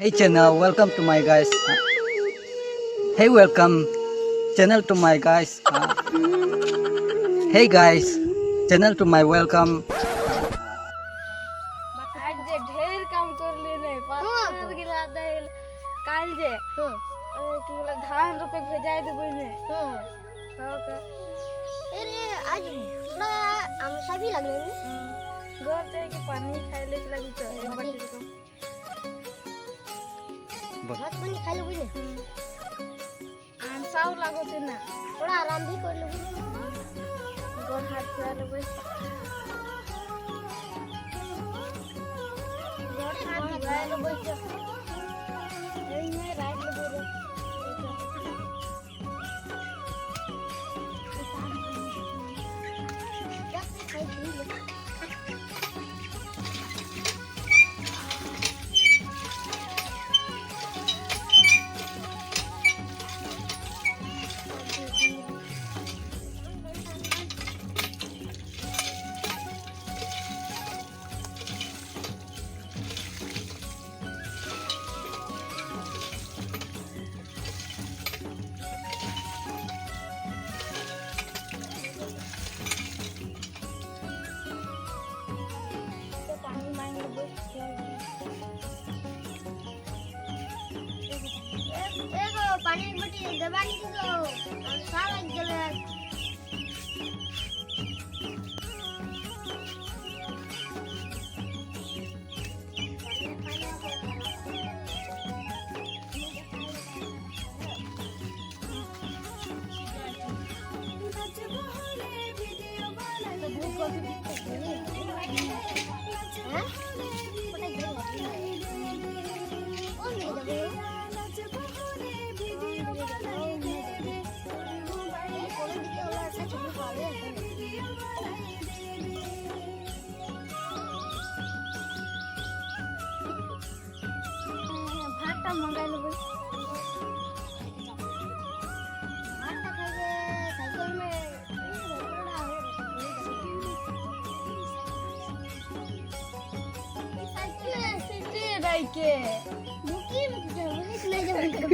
Hey channel, welcome to my guys. Hey, welcome channel to my guys. Hey guys, channel to my welcome. आज जे ढेर काम करले रे पास गिला देल काल जे की बोला धान रोपे भेजाय देबे ने अरे आज थोड़ा आमसा भी लग रहे हैं घर से कि पानी खाइले लगी तो बाटी को भात पानी खा लो बुझे आंसाव लागोते ना थोड़ा आराम भी कर लो गोर हाथ खुआ लेबे गोर हाथ खुआ लेबे एई में रात लेबे क्या खाई थी पानी मांग लेबे एगो पानी की बटी दबानी थी तो सारा जल भातटा मंगाई लेबे भात खाइए साइकिल में थोड़ा साइकिल सीटे रह के मुकी में नहीं जाएगा